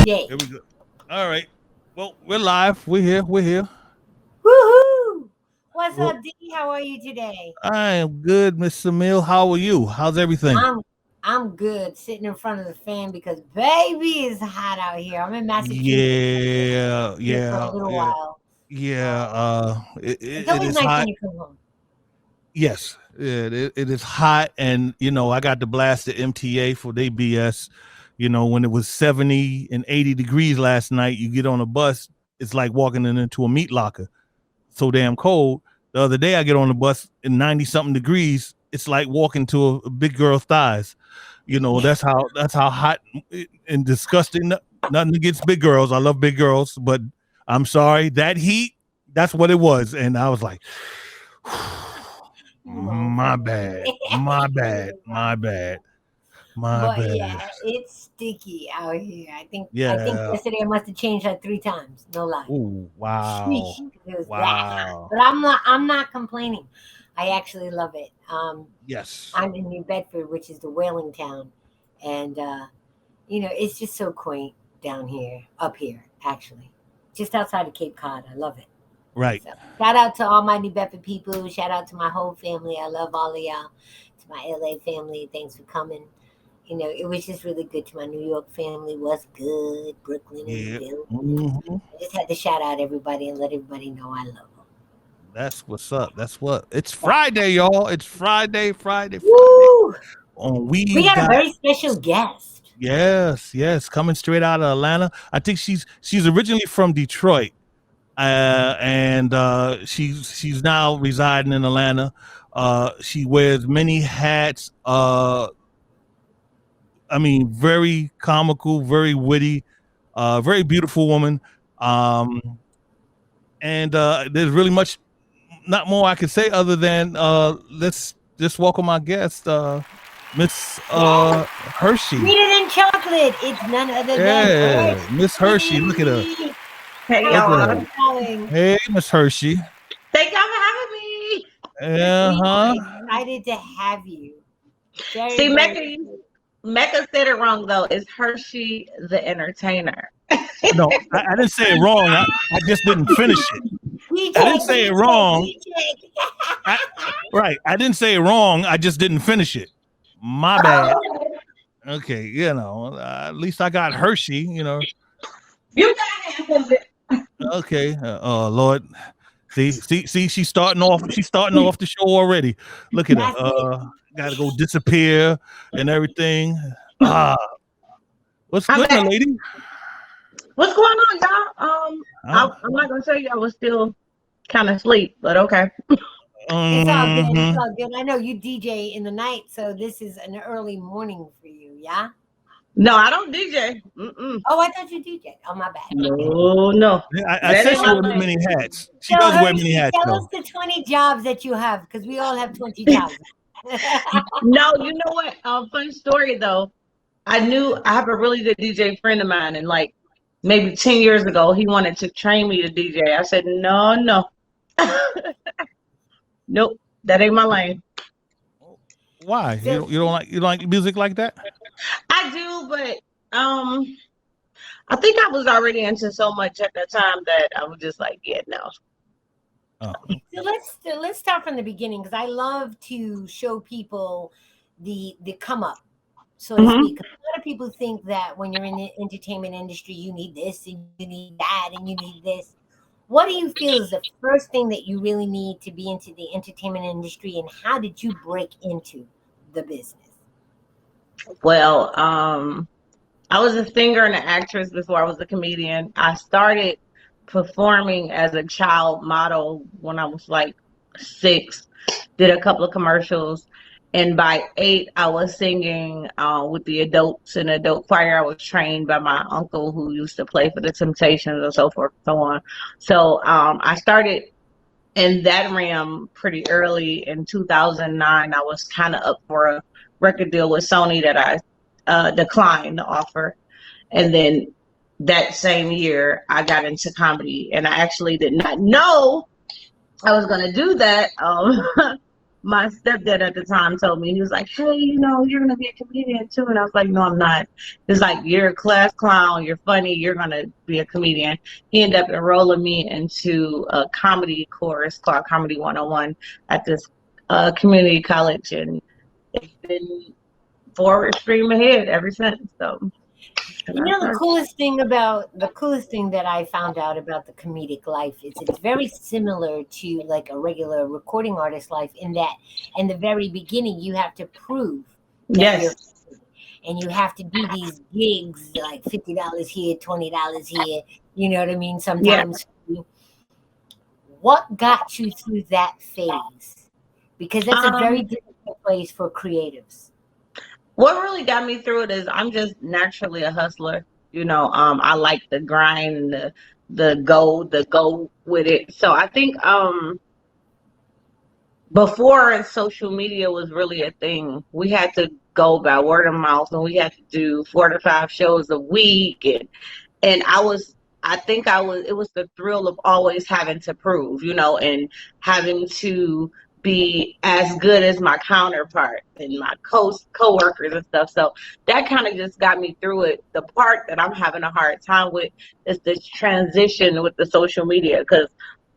Yay. Here we go. All right. Well, we're live. We're here. Woohoo! What's Well, up, D? How are you today? I am good, Miss Samil. How are you? How's everything? I'm good, sitting in front of the fan because baby is hot out here. I'm in Massachusetts. Yeah, Here for a yeah, little yeah, while. yeah. It's It always is nice hot. when you come home. Yes, it is hot, and I got to blast the MTA for their BS. When it was 70 and 80 degrees last night, you get on a bus, it's like walking into a meat locker. So damn cold. The other day I get on the bus in 90 something degrees, it's like walking to a big girl's thighs. That's how hot and disgusting. Nothing against big girls. I love big girls, but I'm sorry, that heat, that's what it was. And I was like, my bad. But yeah, it's sticky out here. I think Yeah. yesterday I must have changed like 3 times. No lie. Oh, wow. Sheesh, it was that hot. Wow. But I'm not complaining. I actually love it. Yes. I'm in New Bedford, which is the whaling town, and it's just so quaint down here, up here, actually, just outside of Cape Cod. I love it. Right. So, shout out to all my New Bedford people. Shout out to my whole family. I love all of y'all. To my LA family, thanks for coming. It was just really good. To my New York family, was good. Brooklyn is built. Mm-hmm. I just had to shout out everybody and let everybody know I love them. That's what's up. It's Friday, y'all. It's Friday. Woo! We got a very special guest. Yes, coming straight out of Atlanta. I think she's originally from Detroit, and she's now residing in Atlanta. She wears many hats. Very comical, very witty, very beautiful woman. And there's really not more I can say other than let's just welcome our guest, Miss Hershey. Sweeter than chocolate. It's none other than Miss Hershey. Look at her. Hey, y'all. Hey, Miss Hershey. Thank y'all for having me. I'm excited to have you. See, Mecca said it wrong though. It's Hershey the Entertainer. No, I didn't say it wrong. I just didn't finish it. I didn't say it wrong. I didn't say it wrong. I just didn't finish it. My bad. Okay, at least I got Hershey. You got half of it. Okay. Lord. See, she's starting off the show already. Look at her. Gotta go disappear and everything. What's good, lady? What's going on, y'all? I'm not gonna tell you I was still kind of asleep, but okay. It's all good. It's all good. I know you DJ in the night, so this is an early morning for you, yeah? No, I don't DJ. Mm-mm. Oh, I thought you DJ. Oh, my bad. No. I said she wore many hats. She does wear many hats. Tell us the 20 jobs that you have, because we all have 20 jobs. No, you know what? Funny story though. I have a really good DJ friend of mine, and like maybe 10 years ago, he wanted to train me to DJ. I said, no. Nope, that ain't my lane. Why? You don't like music like that? I do, but I think I was already into so much at that time that I was just like, yeah, no. So let's start from the beginning, because I love to show people the come up, so to speak. A lot of people think that when you're in the entertainment industry, you need this and you need that and you need this. What do you feel is the first thing that you really need to be into the entertainment industry, and how did you break into the business? Well, I was a singer and an actress before I was a comedian. I started performing as a child model when I was like 6, did a couple of commercials, and by 8 I was singing with the adults in adult choir. I was trained by my uncle who used to play for the Temptations and so forth and so on. So I started in that realm pretty early. In 2009 I was kind of up for a record deal with Sony that I declined the offer, and then that same year I got into comedy, and I actually did not know I was going to do that. my stepdad at the time told me, he was like, hey, you know, you're going to be a comedian too. And I was like, no, I'm not. It's like, you're a class clown. You're funny. You're going to be a comedian. He ended up enrolling me into a comedy course called Comedy 101 at this community college. And it's been forward stream ahead ever since. So, you know, the coolest thing that I found out about the comedic life is it's very similar to like a regular recording artist life, in that in the very beginning you have to prove that yes, and you have to do these gigs like $50 here, $20 here, you know what I mean? Sometimes. Yeah. What got you through that phase? Because that's a very difficult place for creatives. What really got me through it is I'm just naturally a hustler. You know, I like the grind and the go with it. So I think before social media was really a thing, we had to go by word of mouth, and we had to do 4 to 5 shows a week, and it was the thrill of always having to prove, you know, and having to be as good as my counterpart and my co-workers and stuff. So that kind of just got me through it. The part that I'm having a hard time with is this transition with the social media, because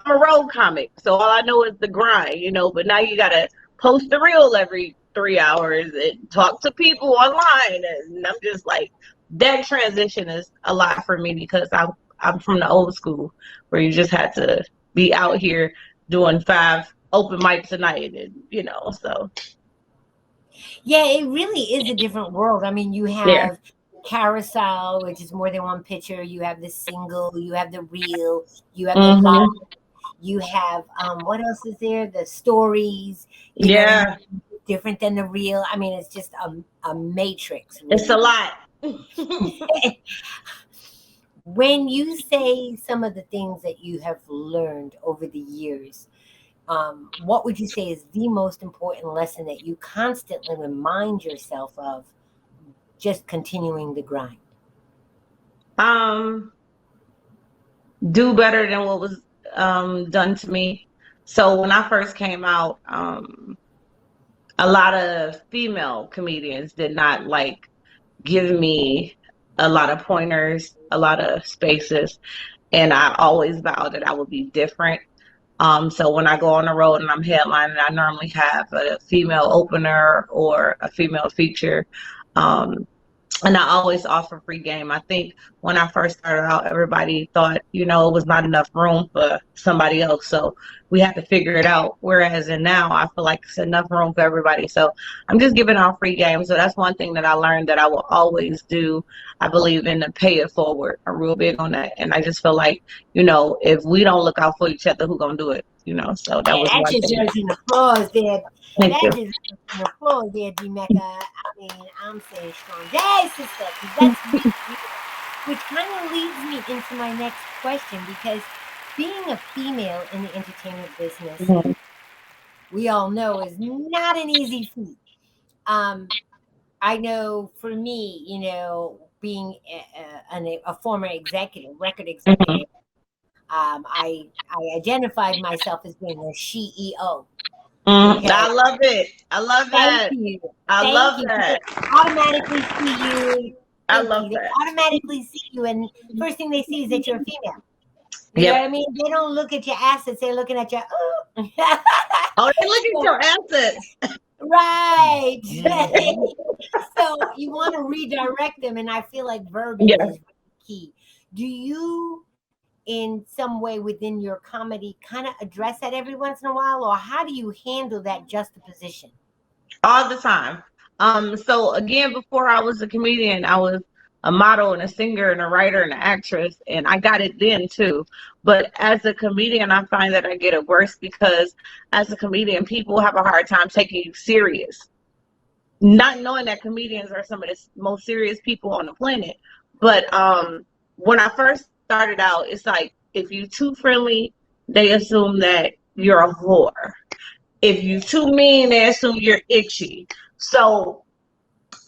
I'm a road comic, so all I know is the grind, you know, but now you got to post a reel every 3 hours and talk to people online. And I'm just like, that transition is a lot for me, because I'm from the old school where you just had to be out here doing 5 open mics a night, and you know, so yeah, it really is a different world. I mean, you have carousel, which is more than one picture. You have the single, you have the reel, you have the live, you have what else is there? The stories. You know, different than the reel. I mean, it's just a matrix. Really. It's a lot. When you say some of the things that you have learned over the years, what would you say is the most important lesson that you constantly remind yourself of, just continuing the grind? Do better than what was done to me. So when I first came out, a lot of female comedians did not give me a lot of pointers, a lot of spaces, and I always vowed that I would be different. So when I go on the road and I'm headlining, I normally have a female opener or a female feature. And I always offer free game. I think when I first started out, everybody thought, you know, it was not enough room for somebody else. So we had to figure it out. Whereas now I feel like it's enough room for everybody. So I'm just giving out free game. So that's one thing that I learned that I will always do. I believe in the pay it forward. I'm real big on that. And I just feel like, you know, if we don't look out for each other, who's going to do it? You know, so that was one thing. That deserves an applause there. That deserves an applause there, D-Mecca. I mean, I'm saying strong. Yes, sister. That's really, which kind of leads me into my next question, because being a female in the entertainment business, we all know, is not an easy feat. I know for me, you know, being a former record executive, I identified myself as being a CEO. Okay. I love it. I love that. Thank you. I love that. Automatically see you. I love that. They automatically see you, and first thing they see is that you're a female. You know what I mean? They don't look at your assets; they're looking at your. Oh, they look at your assets. Right. So you want to redirect them, and I feel like verbiage is really key. Do you, in some way within your comedy, kind of address that every once in a while, or how do you handle that juxtaposition? All the time. So again, before I was a comedian, I was a model and a singer and a writer and an actress, and I got it then too. But as a comedian, I find that I get it worse, because as a comedian, people have a hard time taking you serious, not knowing that comedians are some of the most serious people on the planet. But when I first started out, it's like, if you're too friendly, they assume that you're a whore. If you're too mean, they assume you're itchy. So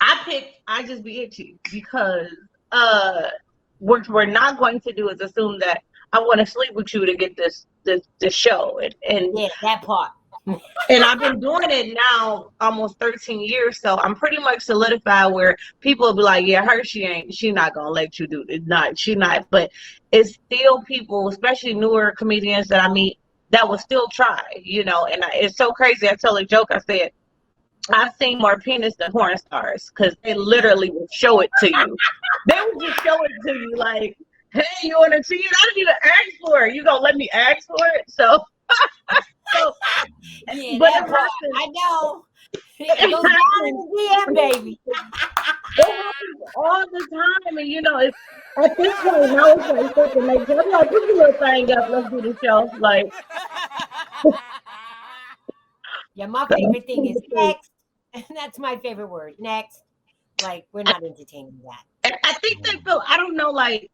I just be itchy, because what we're not going to do is assume that I want to sleep with you to get this show. And yeah, that part. And I've been doing it now almost 13 years, so I'm pretty much solidified where people will be like, yeah, she not gonna let you do it. She not, but it's still people, especially newer comedians that I meet, that will still try, and it's so crazy. I tell a joke, I said, I've seen more penis than porn stars, because they literally will show it to you. They will just show it to you like, hey, you want to see it? I didn't even ask for it. You gonna let me ask for it? So yeah, but I know. It goes down in the DM, baby. It happens all the time, and it's, at this point now it's like second nature. I'm like, put your little thing up, let's do the show. Like, yeah, my favorite thing is next. That's my favorite word. Next. Like, we're not entertaining that. And I think they feel, I don't know, like,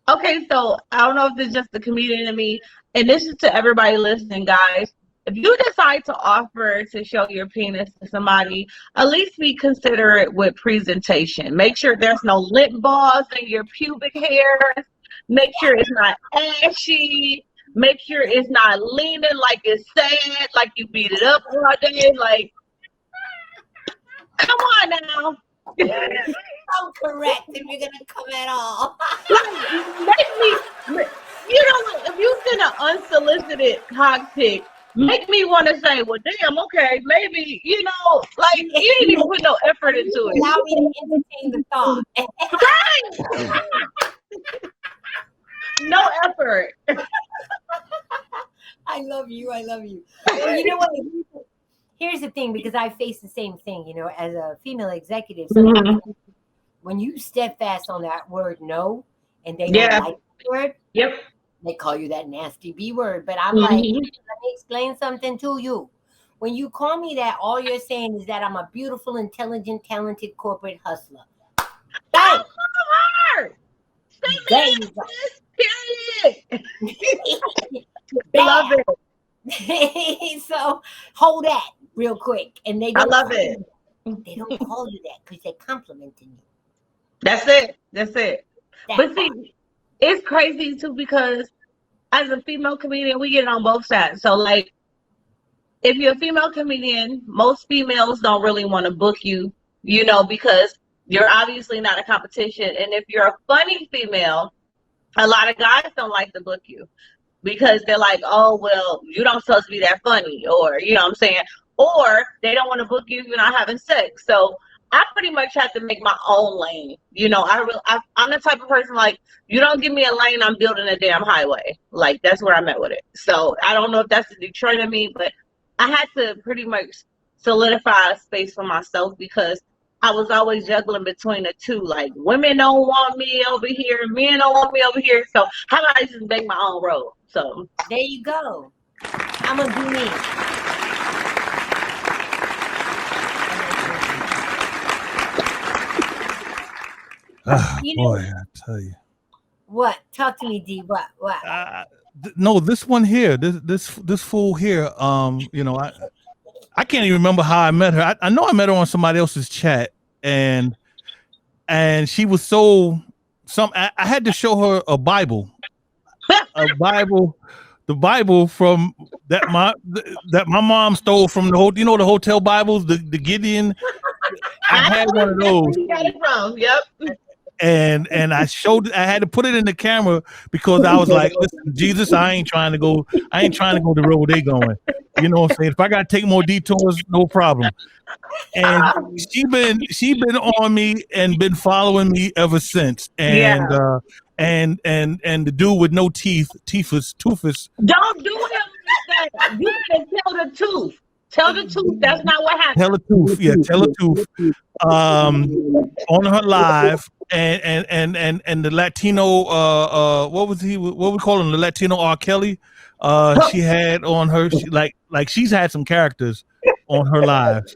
okay, so I don't know if it's just the comedian in me, and this is to everybody listening, guys. If you decide to offer to show your penis to somebody, at least be considerate with presentation. Make sure there's no lip balls in your pubic hairs. Make sure it's not ashy. Make sure it's not leaning like it's sad, like you beat it up all day. Like, come on now. So correct if you're gonna come at all. Make me, if you send an unsolicited hot pic, make me want to say, well, damn, okay, maybe, like, you didn't even put no effort into it. Allow me to entertain the thought. Right. No effort. I love you. Well, you know what? Here's the thing, because I face the same thing, as a female executive. Sometimes when you steadfast on that word no, and they don't like the word, they call you that nasty B word. But I'm like, let me explain something to you. When you call me that, all you're saying is that I'm a beautiful, intelligent, talented corporate hustler. I love her. There you go. Period. Love it. So hold that real quick. And they don't, I love it. They don't call you that because they're complimenting you. That's it. But see, it's crazy too, because as a female comedian, we get it on both sides. So, like, if you're a female comedian, most females don't really want to book you, because you're obviously not a competition. And if you're a funny female, a lot of guys don't like to book you because they're like, oh, well, you don't supposed to be that funny, or, you know what I'm saying? Or they don't want to book you if you're not having sex. So I pretty much have to make my own lane. I'm the type of person, like, you don't give me a lane, I'm building a damn highway. Like, that's where I'm at with it. So I don't know if that's the Detroit in me, but I had to pretty much solidify a space for myself, because I was always juggling between the two. Like, women don't want me over here, men don't want me over here. So how about I just make my own road? So there you go. I'm gonna do me. Boy, I tell you. What? Talk to me, D. What? No, this one here, this fool here. I can't even remember how I met her. I know I met her on somebody else's chat, and she was I had to show her a Bible, the Bible from that my mom stole from the the hotel Bibles, the Gideon. I had one of those. Where you got it from? Yep. And I had to put it in the camera, because I was like, listen, Jesus, I ain't trying to go the road they going. You know what I'm saying? If I gotta take more detours, no problem. And she been on me and been following me ever since. And the dude with no teeth, toothless. Don't do him like that. You can tell the truth. Tell the truth. That's not what happened. Tell the truth. Yeah, tell the truth. On her live, and the Latino what we call him, the Latino R. Kelly, she had on her, she's had some characters on her lives,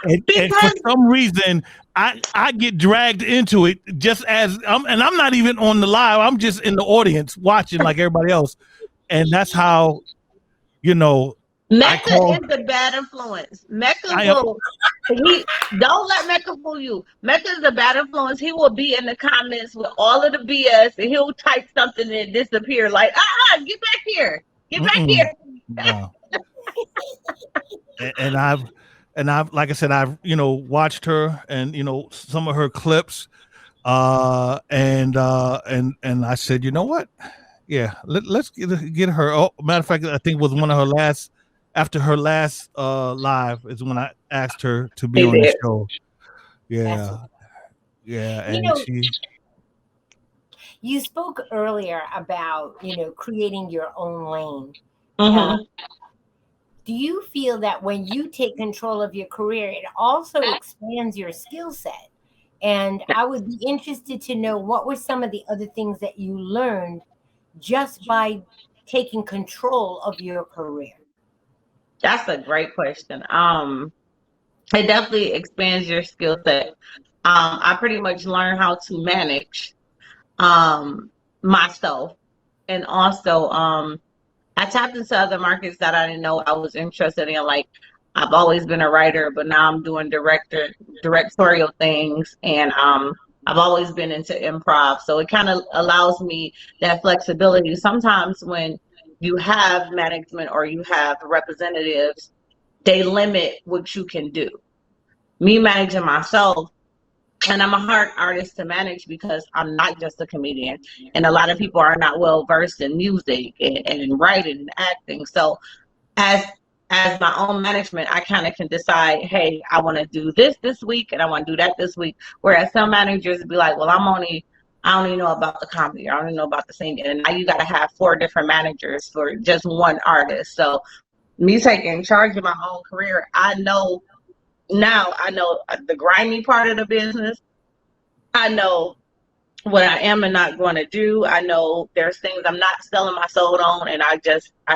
and for some reason I get dragged into it, just as I'm not even on the live, I'm just in the audience watching like everybody else, and that's how Mecca is the bad influence. Don't let Mecca fool you. Mecca is the bad influence. He will be in the comments with all of the BS, and he'll type something and disappear. Like, get back here. Get back here. No. and I've like I said, I've watched her and some of her clips, and I said, you know what? Yeah, let's get her. Oh, matter of fact, I think it was one of her last. After her last live is when I asked her to be on the show. Yeah, and you spoke earlier about creating your own lane. Mm-hmm. Do you feel that when you take control of your career, it also expands your skill set? And I would be interested to know what were some of the other things that you learned just by taking control of your career? That's a great question. It definitely expands your skill set. I pretty much learned how to manage myself, and also I tapped into other markets that I didn't know I was interested in. Like, I've always been a writer, but now I'm doing directorial things, and I've always been into improv. So it kind of allows me that flexibility. Sometimes when you have management or you have representatives, they limit what you can do. Me managing myself, and I'm a hard artist to manage because I'm not just a comedian, and a lot of people are not well versed in music and writing and acting. So as my own management, I kind of can decide, hey, I want to do this week, and I want to do that this week. Whereas some managers be like, well, I only know about the comedy, I only know about the singing, and now you got to have 4 different managers for just one artist. So me taking charge of my own career, I know the grimy part of the business. I know what I am and not going to do. I know there's things I'm not selling my soul on, and I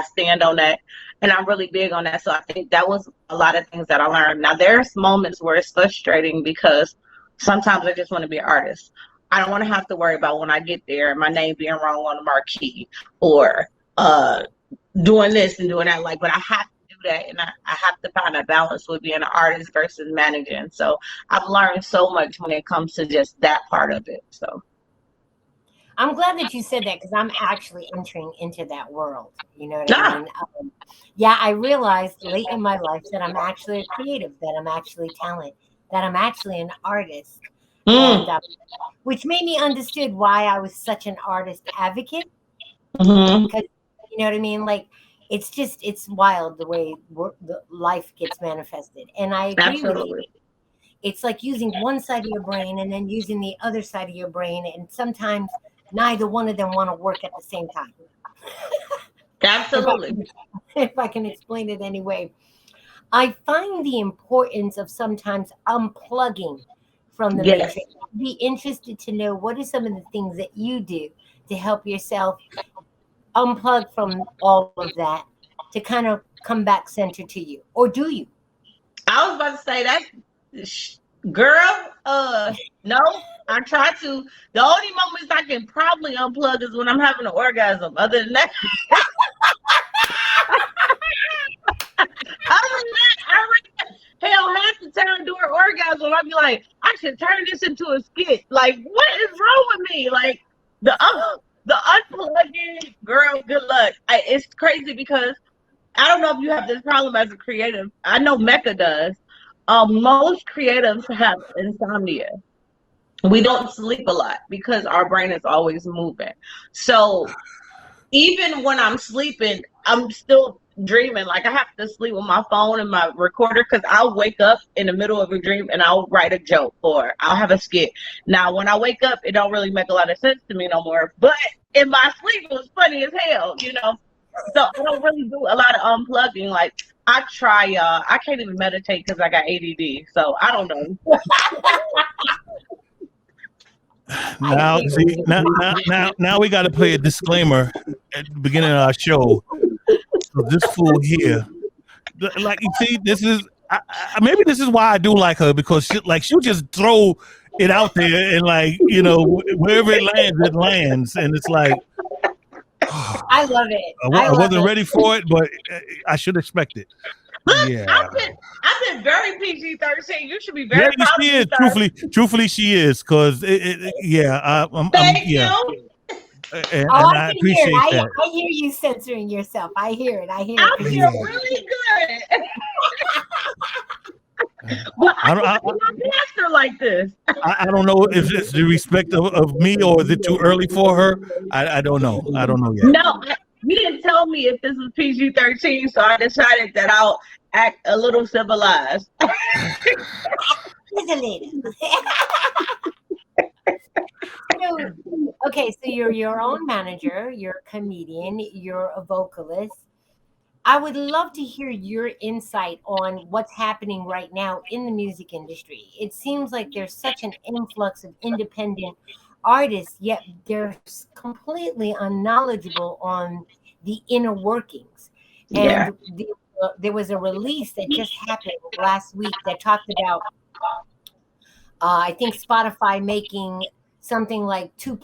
stand on that, and I'm really big on that. So I think that was a lot of things that I learned. Now there's moments where it's frustrating because sometimes I just want to be an artist. I don't want to have to worry about when I get there my name being wrong on the marquee or doing this and doing that. Like, but I have to do that, and I have to find a balance with being an artist versus managing. So I've learned so much when it comes to just that part of it. So I'm glad that you said that, because I'm actually entering into that world. You know what I mean? I realized late in my life that I'm actually a creative, that I'm actually talented, that I'm actually an artist. And, which made me understood why I was such an artist advocate. Because you know what I mean? Like, it's wild the way the life gets manifested. And I agree with you. It's like using one side of your brain and then using the other side of your brain. And sometimes neither one of them want to work at the same time. Absolutely. If I can explain it anyway. I find the importance of sometimes unplugging from the matrix. I'd be interested to know what are some of the things that you do to help yourself unplug from all of that to kind of come back centered to you, or do you? I was about to say that, girl. No, I try to. The only moments I can probably unplug is when I'm having an orgasm. Other than that, hell, half the time during orgasm, I'd be like, I should turn this into a skit. Like, what is wrong with me? Like, the unplugging, girl, good luck. It's crazy because I don't know if you have this problem as a creative. I know Mecca does. Most creatives have insomnia. We don't sleep a lot because our brain is always moving. So even when I'm sleeping, I'm still dreaming. Like, I have to sleep with my phone and my recorder because I'll wake up in the middle of a dream and I'll write a joke or I'll have a skit. Now, when I wake up, it don't really make a lot of sense to me no more. But in my sleep, it was funny as hell, you know? So I don't really do a lot of unplugging. Like, I try, y'all. I can't even meditate because I got ADD. So I don't know. Now we got to play a disclaimer at the beginning of our show. So this fool here, like, you see, this is maybe this is why I do like her, because she'll just throw it out there and, like, you know, wherever it lands, and it's like, I love it. I wasn't ready for it, but I should expect it. Yeah, I've been very PG-13. You should be very proud of me. Truthfully, she is, because Thank you. and I I can hear appreciate it. that. I hear you censoring yourself. I hear it. I feel Yeah. really good. I But I don't, don't see my pastor like this. I don't know if it's the respect of me or is it too early for her. I don't know. I don't know yet. No, you didn't tell me if this was PG-13, so I decided that I'll act a little civilized. Okay, so you're your own manager, you're a comedian, you're a vocalist. I would love to hear your insight on what's happening right now in the music industry. It seems like there's such an influx of independent artists, yet they're completely unknowledgeable on the inner workings. Yeah. And there was a release that just happened last week that talked about, I think, Spotify making something like 2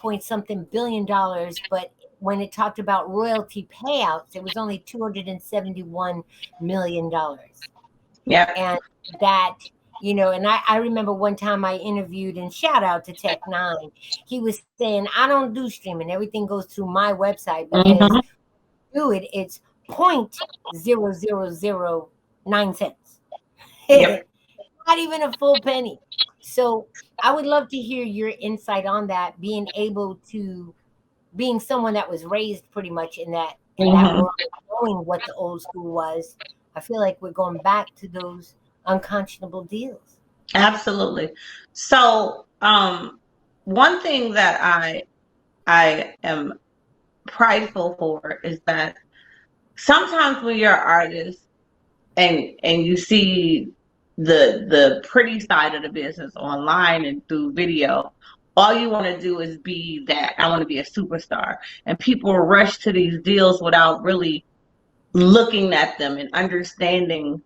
billion dollars, but when it talked about royalty payouts, it was only $271 million. Yeah. And that, and I remember one time I interviewed, and shout out to Tech9, he was saying, I don't do streaming. Everything goes through my website because do it, it's 0.0009 cents. Yep. Not even a full penny. So I would love to hear your insight on that, being someone that was raised pretty much in that world, knowing what the old school was. I feel like we're going back to those unconscionable deals. Absolutely. So one thing that I am prideful for is that sometimes when you're an artist and you see the pretty side of the business online and through video, all you want to do is be that. I want to be a superstar. And people rush to these deals without really looking at them and understanding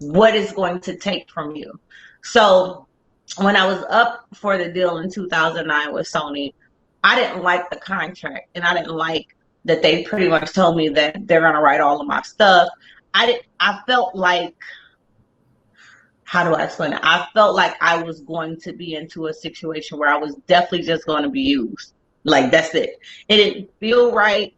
what it's going to take from you. So when I was up for the deal in 2009 with Sony, I didn't like the contract, and I didn't like that they pretty much told me that they're going to write all of my stuff. I felt like, how do I explain it? I felt like I was going to be into a situation where I was definitely just going to be used. Like, that's it. It didn't feel right.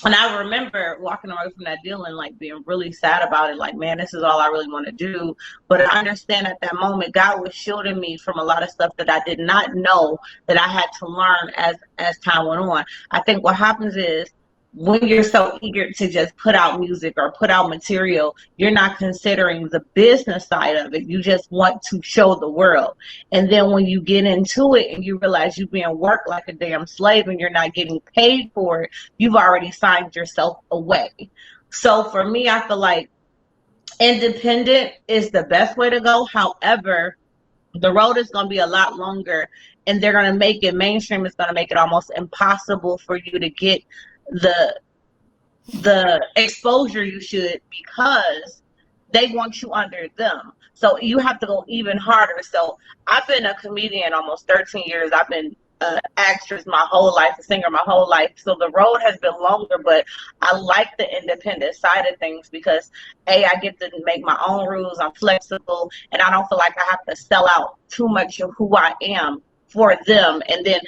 And I remember walking away from that deal and like being really sad about it. Like, man, this is all I really want to do. But I understand at that moment, God was shielding me from a lot of stuff that I did not know that I had to learn as time went on. I think what happens is, when you're so eager to just put out music or put out material, you're not considering the business side of it. You just want to show the world. And then when you get into it and you realize you're being worked like a damn slave and you're not getting paid for it, you've already signed yourself away. So for me, I feel like independent is the best way to go. However, the road is going to be a lot longer, and they're going to make it mainstream. It's going to make it almost impossible for you to get the exposure you should, because they want you under them. So you have to go even harder. So I've been a comedian almost 13 years. I've been an actress my whole life, a singer my whole life. So the road has been longer, but I like the independent side of things because I get to make my own rules. I'm flexible, and I don't feel like I have to sell out too much of who I am for them. And then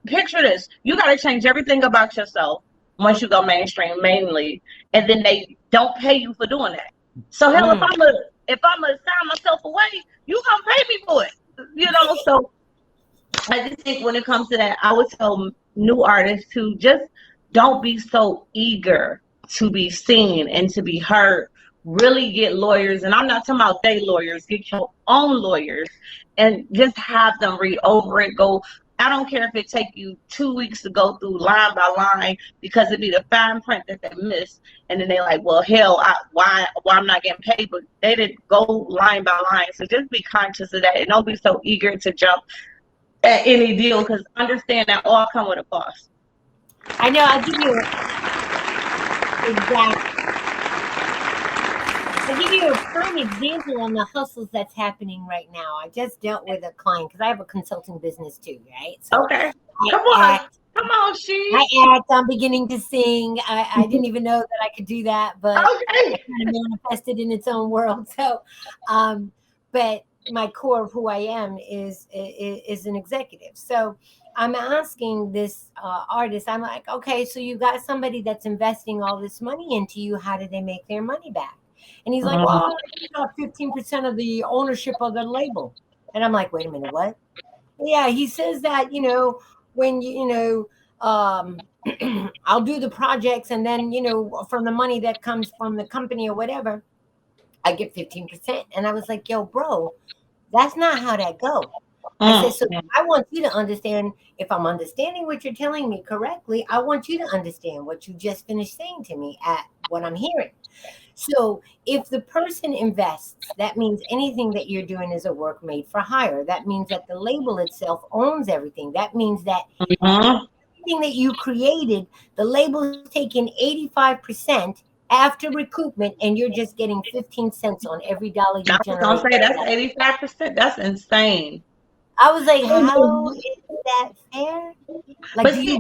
picture this, you got to change everything about yourself once you go mainstream mainly, and then they don't pay you for doing that. So hell, if I'm gonna sign myself away, you gonna pay me for it, So I just think when it comes to that, I would tell new artists to just don't be so eager to be seen and to be heard. Really get lawyers, and I'm not talking about they lawyers. Get your own lawyers and just have them read over it. I don't care if it take you 2 weeks to go through line by line, because it be the fine print that they missed. And then they're like, well, hell, why I'm not getting paid? But they didn't go line by line. So just be conscious of that, and don't be so eager to jump at any deal, because understand that all come with a cost. I know. I'll give you a prime example on the hustles that's happening right now. I just dealt with a client, because I have a consulting business too, right? So okay. Come on, she. I act. I'm beginning to sing. I didn't even know that I could do that, but it kind of manifested in its own world. So, but my core of who I am is an executive. So I'm asking this artist, I'm like, okay, so you got somebody that's investing all this money into you. How do they make their money back? And he's like, well, I got 15% of the ownership of the label. And I'm like, wait a minute, what? Yeah, he says that, when I'll do the projects, and then, from the money that comes from the company or whatever, I get 15%. And I was like, yo, bro, that's not how that goes. I said, so I want you to understand, if I'm understanding what you're telling me correctly, I want you to understand what you just finished saying to me at what I'm hearing. So if the person invests, that means anything that you're doing is a work made for hire. That means that the label itself owns everything. That means that everything that you created, the label is taking 85% after recoupment, and you're just getting 15 cents on every dollar you generate. I was going to say, that's 85%. That's insane. I was like, how is that fair? Like, but you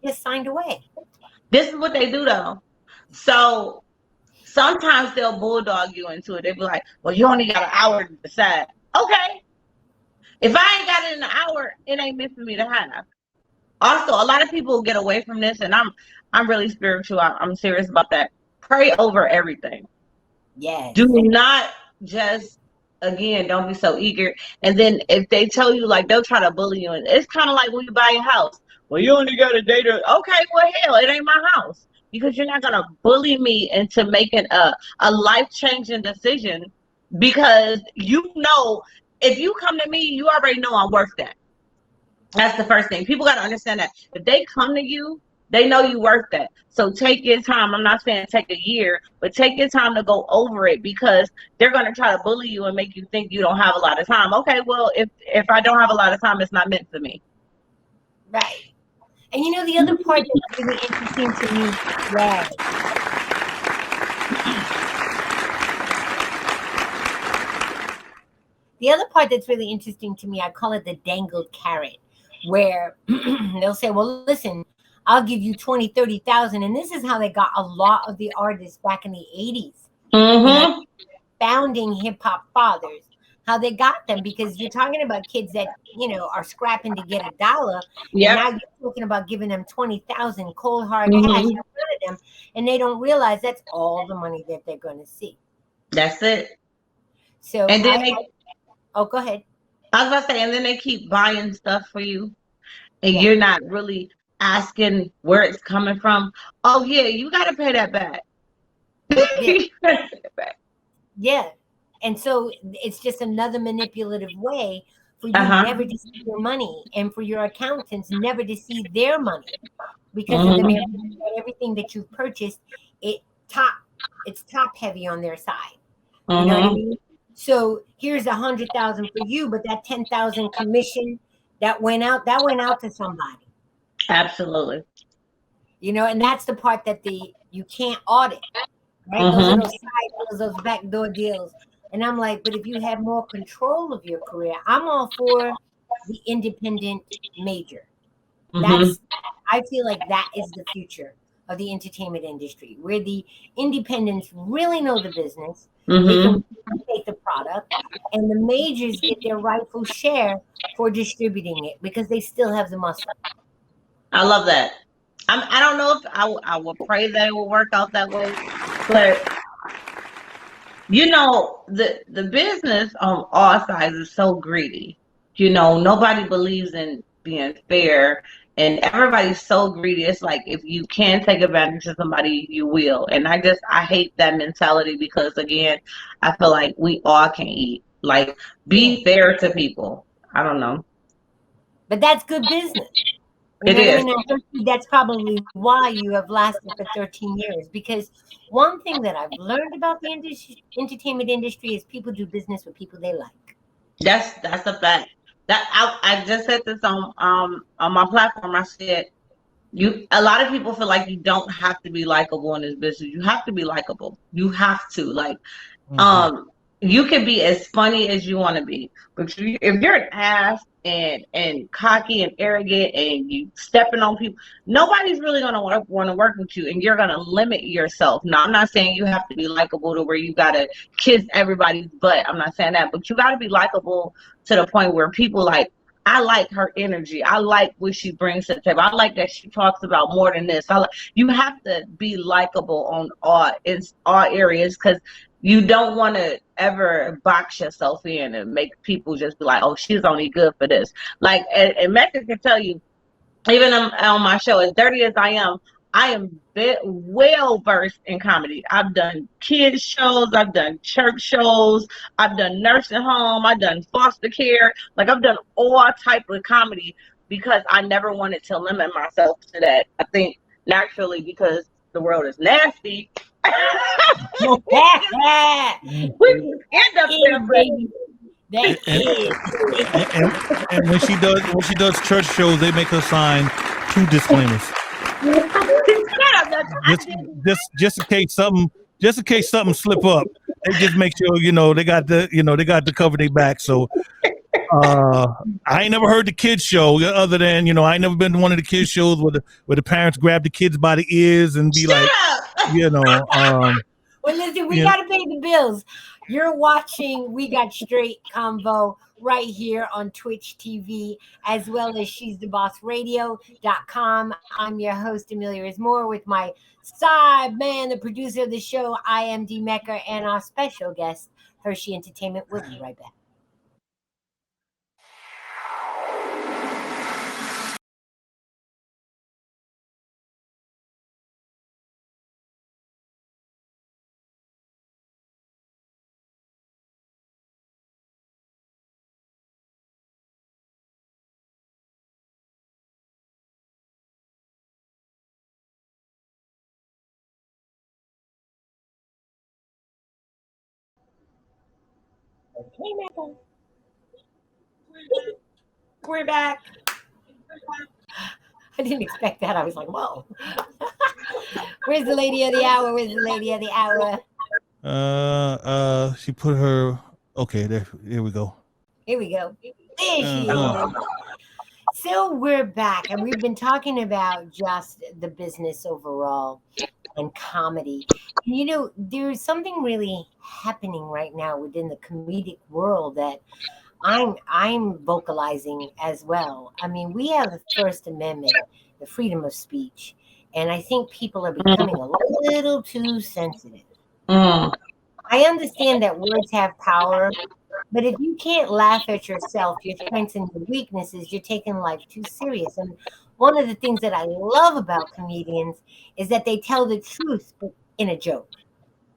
just signed away? This is what they do, though. So sometimes they'll bulldog you into it. They'll be like, well, you only got an hour to decide. Okay. If I ain't got it in an hour, it ain't meant for me to have. Also, a lot of people get away from this, and I'm really spiritual. I'm serious about that. Pray over everything. Yes. Do not just, again, don't be so eager. And then if they tell you, like, they'll try to bully you. And it's kind of like when you buy a house. Well, you only got a date. Okay, well, hell, it ain't my house. Because you're not going to bully me into making a life-changing decision, because if you come to me, you already know I'm worth that. That's the first thing. People got to understand that. If they come to you, they know you worth that. So take your time. I'm not saying take a year, but take your time to go over it, because they're going to try to bully you and make you think you don't have a lot of time. Okay, well, if I don't have a lot of time, it's not meant for me. Right. And the other part that's really interesting to me, the other part that's really interesting to me, I call it the dangled carrot, where they'll say, well, listen, I'll give you 20, 30,000. And this is how they got a lot of the artists back in the 80s. Founding hip hop fathers, how they got them, because you're talking about kids that, are scrapping to get $1. Yeah. And now you're talking about giving them 20,000 cold hard cash in front of them, and they don't realize that's all the money that they're going to see. That's it. So, and then go ahead. I was about to say, and then they keep buying stuff for you, and you're not really asking where it's coming from. Oh yeah, you got to pay that back. Yeah. And so it's just another manipulative way for you never to see your money, and for your accountants never to see their money, because of everything that you've purchased, it's top heavy on their side. You know what I mean? So here's 100,000 for you, but that 10,000 commission that went out to somebody. Absolutely. And that's the part that you can't audit, right? Those are those side deals, those backdoor deals. And I'm like, but if you have more control of your career, I'm all for the independent major. I feel like that is the future of the entertainment industry, where the independents really know the business, they can take the product, and the majors get their rightful share for distributing it, because they still have the muscle. I love that. I don't know if I will pray that it will work out that way, but the business on all sides is so greedy. Nobody believes in being fair, and everybody's so greedy. It's like, if you can take advantage of somebody, you will. And I hate that mentality, because again, I feel like we all can eat. Like, be fair to people. I don't know. But that's good business. It is. I mean, that's probably why you have lasted for 13 years. Because one thing that I've learned about the entertainment industry is people do business with people they like. That's a fact. That I just said this on my platform. I said, a lot of people feel like you don't have to be likable in this business. You have to be likable. You have to, like, you can be as funny as you want to be, but if you're an ass and cocky and arrogant and you stepping on people, nobody's really going to want to work with you, and you're going to limit yourself. Now, I'm not saying you have to be likable to where you got to kiss everybody's butt. I'm not saying that, but you got to be likable to the point where people like, I like her energy. I like what she brings to the table. I like that she talks about more than this. You have to be likable on all areas, because you don't want to ever box yourself in and make people just be like, oh, she's only good for this. Like, and Mecca can tell you, even on my show, as dirty as I am well versed in comedy. I've done kids shows, I've done church shows, I've done nursing home, I've done foster care. Like, I've done all type of comedy because I never wanted to limit myself to that. I think naturally, because the world is nasty, we end up there, baby. And when she does church shows, they make her sign 2 disclaimers. just in case something slip up, they just make sure they got to cover their back. So I ain't never heard the kids show other than I ain't never been to one of the kids shows where the parents grab the kids by the ears and be like, well, listen, we got to pay the bills. You're watching We Got Straight Convo right here on Twitch TV, as well as She's the Boss Radio.com. I'm your host, Amelia Ismore, with my side man, the producer of the show, I am D Mecca, and our special guest, Hershey Entertainment. We'll be right back. Okay, we're back. I didn't expect that. I was like, whoa. Where's the lady of the hour? She put her. Okay, there. Here we go. There she is. So we're back, and we've been talking about just the business overall and comedy. There's something really happening right now within the comedic world that I'm vocalizing as well. I mean, we have the First Amendment, the freedom of speech, and I think people are becoming a little too sensitive. I understand that words have power, but if you can't laugh at yourself, your strengths and your weaknesses, you're taking life too serious. And one of the things that I love about comedians is that they tell the truth in a joke.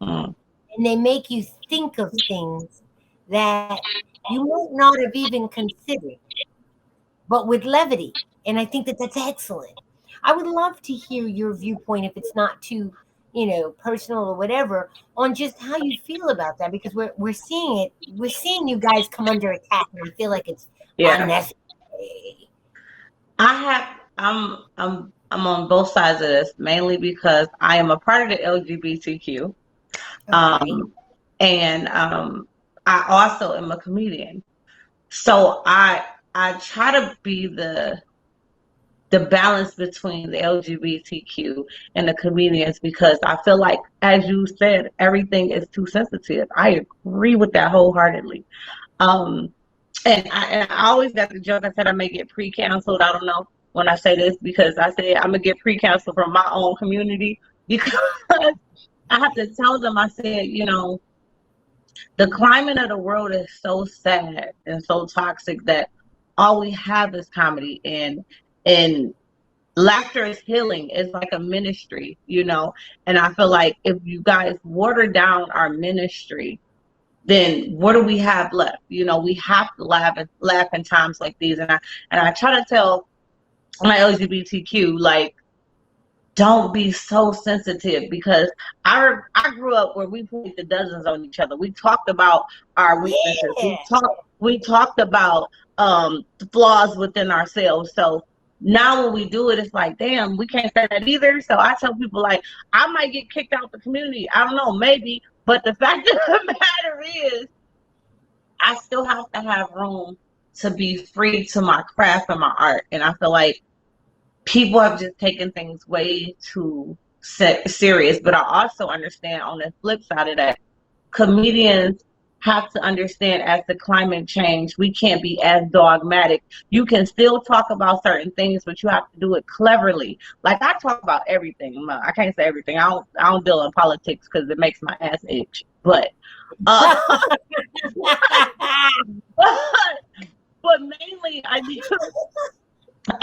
And they make you think of things that you might not have even considered, but with levity. And I think that that's excellent. I would love to hear your viewpoint, if it's not too, personal or whatever, on just how you feel about that, because we're seeing it. We're seeing you guys come under attack, and I feel like it's unnecessary. I'm on both sides of this, mainly because I am a part of the LGBTQ. And I also am a comedian. So I try to be the balance between the LGBTQ and the comedians, because I feel like, as you said, everything is too sensitive. I agree with that wholeheartedly. And I always got the joke. I said I may get pre-canceled. I don't know when I say this, because I said I'm gonna get pre-canceled from my own community, because I have to tell them, I said, the climate of the world is so sad and so toxic that all we have is comedy, and laughter is healing. It's like a ministry, and I feel like if you guys water down our ministry, then what do we have left? We have to laugh in times like these. And I try to tell my LGBTQ, like, don't be so sensitive, because I grew up where we put the dozens on each other. We talked about our weaknesses. Yeah. We talked about the flaws within ourselves. So now when we do it, it's like, damn, we can't say that either. So I tell people, like, I might get kicked out the community. I don't know, maybe. But the fact of the matter is, I still have to have room to be free to my craft and my art. And I feel like people have just taken things way too serious. But I also understand on the flip side of that, comedians have to understand as the climate change, we can't be as dogmatic. You can still talk about certain things, but you have to do it cleverly. Like I talk about everything. I can't say everything. I don't deal in politics because it makes my ass itch. But but mainly I do,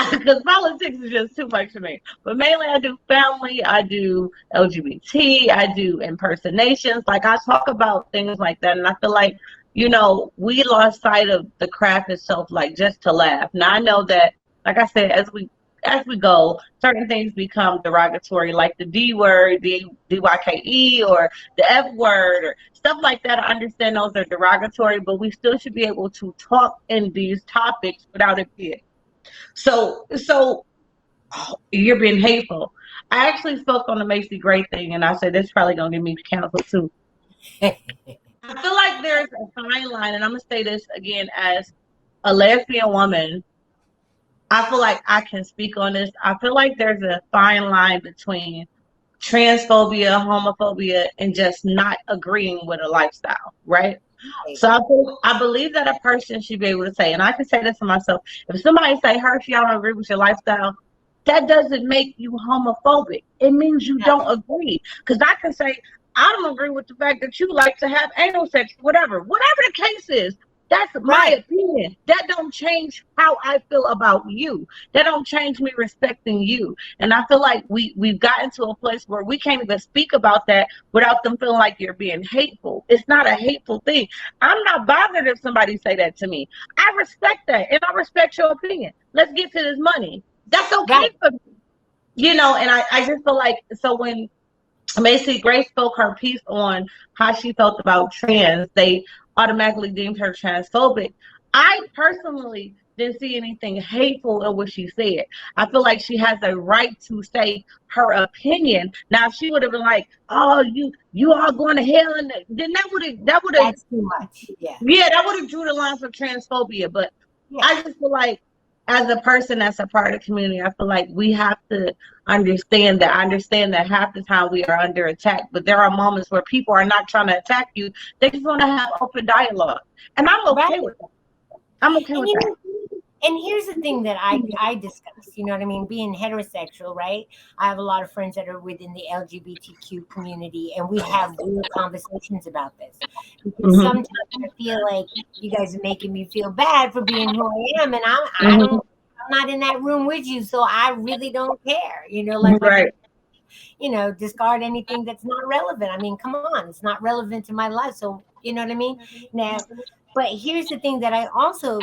because politics is just too much for me. But mainly I do family, I do LGBT, I do impersonations. Like I talk about things like that, and I feel like, you know, we lost sight of the craft itself, like just to laugh. Now I know that, like I said, as we go, certain things become derogatory, like the D word, the DYKE, or the F word, or stuff like that. I understand those are derogatory, but we still should be able to talk in these topics without it being. So you're being hateful. I actually spoke on the Macy Gray thing, and I said that's probably gonna get me canceled too. I feel like there's a fine line, and I'm gonna say this again as a lesbian woman. I feel like I can speak on this. I feel like there's a fine line between transphobia, homophobia, and just not agreeing with a lifestyle, right? So I believe that a person should be able to say, and I can say this for myself, if somebody say, Hershey, I don't agree with your lifestyle, that doesn't make you homophobic. It means you don't agree. Because I can say, I don't agree with the fact that you like to have anal sex, whatever the case is. That's my opinion. That don't change how I feel about you. That don't change me respecting you. And I feel like we've gotten to a place where we can't even speak about that without them feeling like you're being hateful. It's not a hateful thing. I'm not bothered if somebody say that to me. I respect that, and I respect your opinion. Let's get to this money. That's okay for me. You know, and I just feel like, so when Macy Gray spoke her piece on how she felt about trans, they automatically deemed her transphobic. I personally didn't see anything hateful in what she said. I feel like she has a right to say her opinion. Now, if she would have been like, "Oh, you all going to hell," and then that would have that's too much. Yeah, that would have drew the line for transphobia. But I just feel like, as a person that's a part of the community, I feel like we have to understand that. I understand that half the time we are under attack, but there are moments where people are not trying to attack you. They just want to have open dialogue. And I'm okay with that. I'm okay with that. And here's the thing that I discuss, you know what I mean? Being heterosexual, right? I have a lot of friends that are within the LGBTQ community, and we have real conversations about this. Because sometimes I feel like you guys are making me feel bad for being who I am, and I'm not in that room with you, so I really don't care. You know, like, you know, discard anything that's not relevant. I mean, come on, it's not relevant to my life. So, you know what I mean? Now, but here's the thing that I also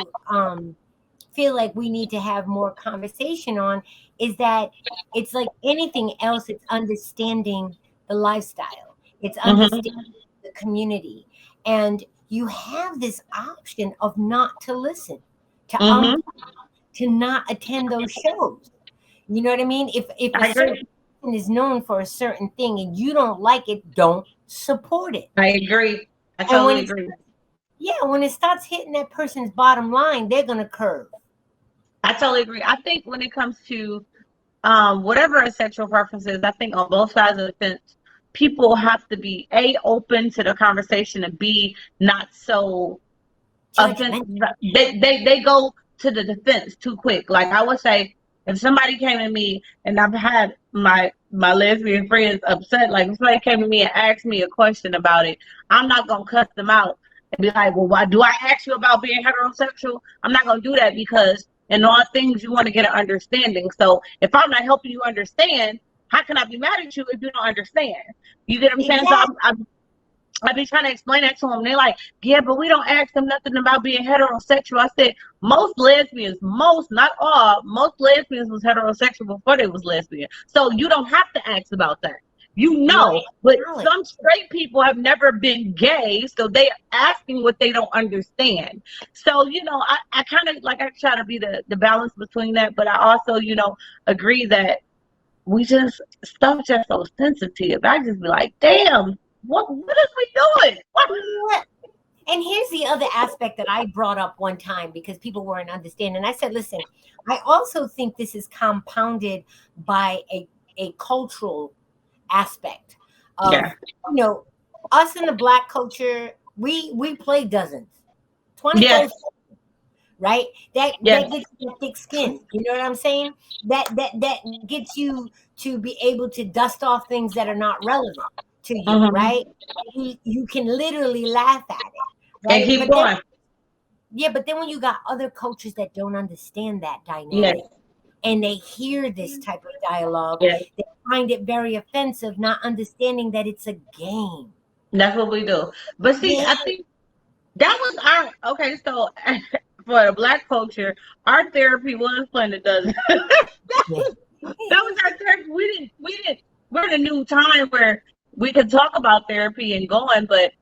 feel like we need to have more conversation on, is that it's like anything else, it's understanding the lifestyle, it's understanding the community, and you have this option of not to listen, to not attend those shows. You know what I mean? If a certain person is known for a certain thing and you don't like it, don't support it. I agree. I totally agree. Yeah, when it starts hitting that person's bottom line, they're gonna curve. I totally agree. I think when it comes to whatever a sexual preference is, I think on both sides of the fence, people have to be open to the conversation, and B, not so offensive. They go to the defense too quick. Like I would say, if somebody came to me, and I've had my lesbian friends upset, like if somebody came to me and asked me a question about it, I'm not gonna cuss them out and be like, well, why do I ask you about being heterosexual? I'm not gonna do that, because in all things you want to get an understanding. So if I'm not helping you understand, how can I be mad at you if you don't understand? You get what I'm saying? Exactly. So I've been trying to explain that to them. They're like, yeah, but we don't ask them nothing about being heterosexual. I said, most lesbians, not all, most lesbians was heterosexual before they was lesbian. So you don't have to ask about that. You know, but some straight people have never been gay, so they are asking what they don't understand. So, you know, I kind of like, I try to be the balance between that, but I also, you know, agree that stuff just so sensitive. I just be like, damn, what is we doing? What? And here's the other aspect that I brought up one time because people weren't understanding. I said, listen, I also think this is compounded by a cultural aspect of, Yeah. you know, us in the Black culture, we play dozens, 24, Yes. right? That Yes. gets you thick skin. You know what I'm saying? That gets you to be able to dust off things that are not relevant to you, Mhm. right? You can literally laugh at it, And right? keep going. But then when you got other cultures that don't understand that Yes. dynamic and they hear this type of dialogue, Yes. they find it very offensive, not understanding that it's a game. That's what we do. But see, Yeah. I think that was our okay. So for the Black culture, our therapy was playing it does. That was our therapy. We're in a new time where we can talk about therapy and going, but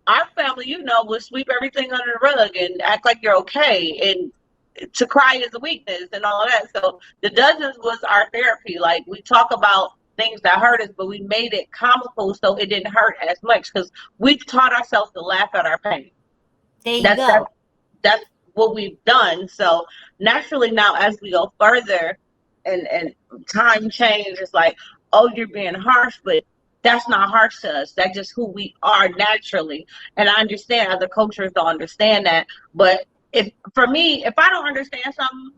our family, will sweep everything under the rug and act like you're okay, and to cry is a weakness and all of that. So the dozens was our therapy. Like, we talk about things that hurt us, but we made it comical so it didn't hurt as much because we taught ourselves to laugh at our pain. There you That's go. that's what we've done. So naturally now, as we go further and time change, it's like, oh, you're being harsh, but that's not harsh to us. That's just who we are naturally. And I understand other cultures don't understand that. But if for me, if I don't understand something,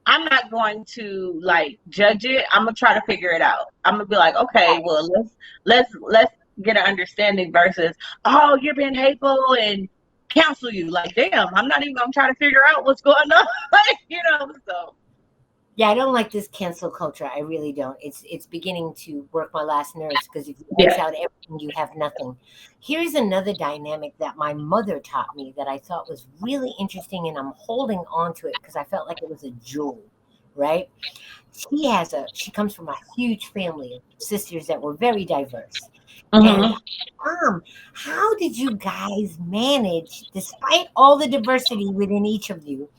I'm not going to like judge it. I'm gonna try to figure it out. I'm gonna be like, okay, well, let's get an understanding versus, oh, you're being hateful and cancel you. Like, damn, I'm not even gonna try to figure out what's going on. Like, so. Yeah, I don't like this cancel culture. I really don't. It's beginning to work my last nerves because if you X out everything, you have nothing. Here's another dynamic that my mother taught me that I thought was really interesting, and I'm holding on to it because I felt like it was a jewel, right? She comes from a huge family of sisters that were very diverse. And how did you guys manage, despite all the diversity within each of you,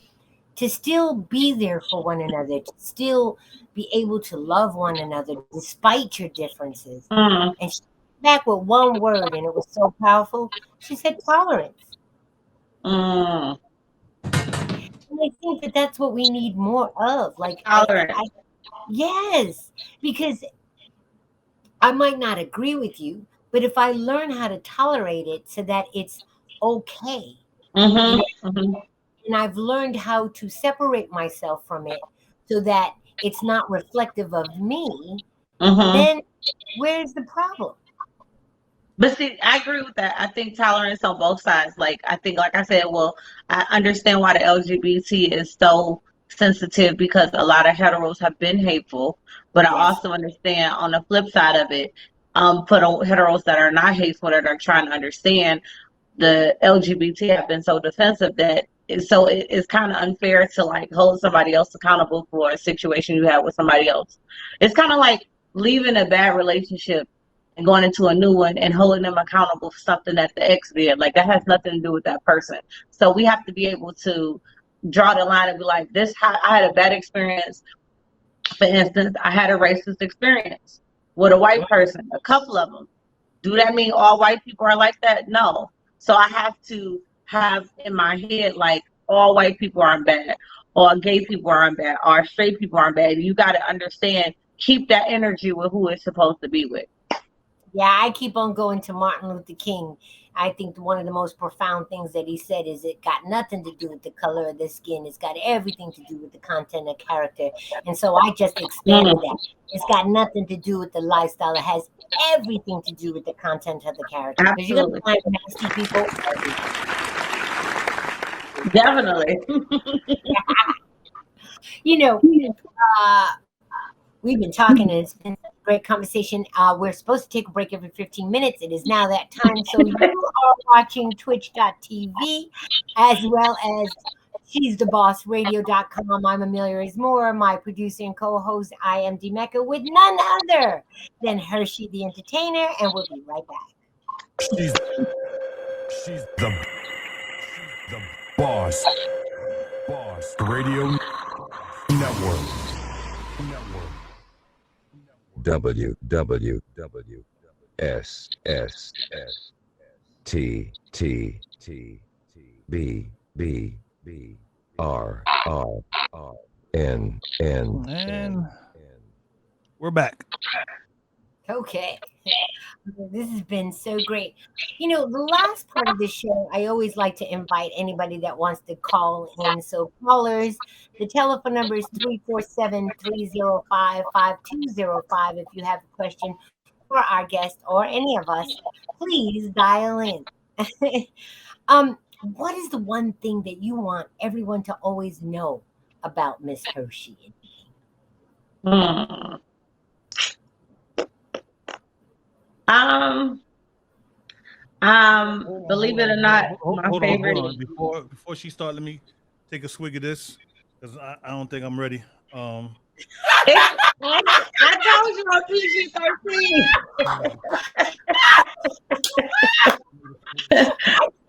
to still be there for one another, to still be able to love one another despite your differences? And she came back with one word, and it was so powerful. She said tolerance. And I think that that's what we need more of. Like, yes, because I might not agree with you, but if I learn how to tolerate it so that it's okay, and I've learned how to separate myself from it so that it's not reflective of me, then where's the problem? But see, I agree with that. I think tolerance on both sides. Like, I think, like I said, well, I understand why the LGBT is so sensitive because a lot of heteros have been hateful, but I also understand on the flip side of it, for the heteros that are not hateful, that are trying to understand, the LGBT have been so defensive that it's kind of unfair to like hold somebody else accountable for a situation you had with somebody else. It's kind of like leaving a bad relationship and going into a new one and holding them accountable for something that the ex did. Like, that has nothing to do with that person. So we have to be able to draw the line and be like, I had a bad experience. For instance, I had a racist experience with a white person, a couple of them. Do that mean all white people are like that? No. So I have to have in my head, like, all white people aren't bad, or gay people aren't bad, or straight people aren't bad. You got to understand, keep that energy with who it's supposed to be with. Yeah, I keep on going to Martin Luther King. I think one of the most profound things that he said is it got nothing to do with the color of the skin. It's got everything to do with the content of character. And so I just expanded that. It's got nothing to do with the lifestyle. It has everything to do with the content of the character. Because you're going to find nasty people everywhere. Definitely. We've been talking, and it's been a great conversation. We're supposed to take a break every 15 minutes. It is now that time. So you are watching twitch.tv as well as she'sthebossradio.com. I'm Amelia Ismore, my producer and co-host. I am D Mecca with none other than Hershey the Entertainer, and we'll be right back. She's the boss. Radio Network. WWWSS. T T T B B B R R R N N. And we're back. Okay. This has been so great. You know, the last part of the show, I always like to invite anybody that wants to call in. So callers, the telephone number is 347-305-5205. If you have a question for our guest or any of us, please dial in. What is the one thing that you want everyone to always know about Miss Hershey? Believe it or not, my favorite. Hold on. Before she starts, let me take a swig of this because I don't think I'm ready. I told you on PG-13.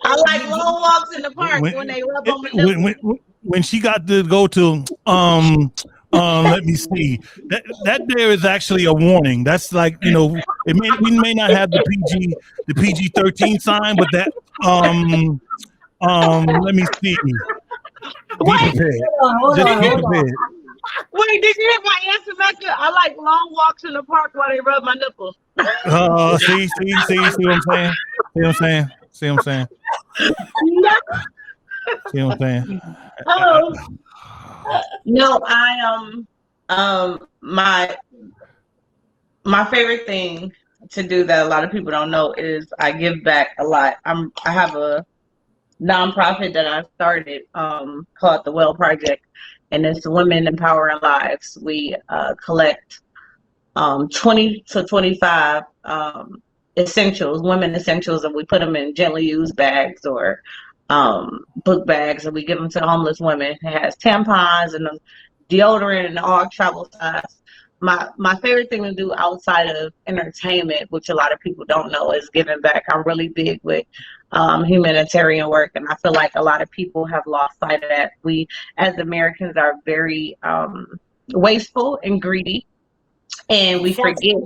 I like long walks in the park when they rub on my nipples. When she got to go to let me see. That there is actually a warning. That's like, you know, we may not have the PG-13 sign, but that let me see. Be prepared. Hold on. Wait, did you hear my answer, Mecca? I like long walks in the park while they rub my nipples. See what I'm saying? See what I'm saying? No, my favorite thing to do that a lot of people don't know is I give back a lot. I have a nonprofit that I started called the Well Project, and it's Women Empowering Lives. We collect 20 to 25 essentials, women essentials, and we put them in gently used bags or book bags, and we give them to homeless women. It has tampons and deodorant and all travel size. My favorite thing to do outside of entertainment, which a lot of people don't know, is giving back. I'm really big with humanitarian work, and I feel like a lot of people have lost sight of that. We, as Americans, are very wasteful and greedy, and we forget.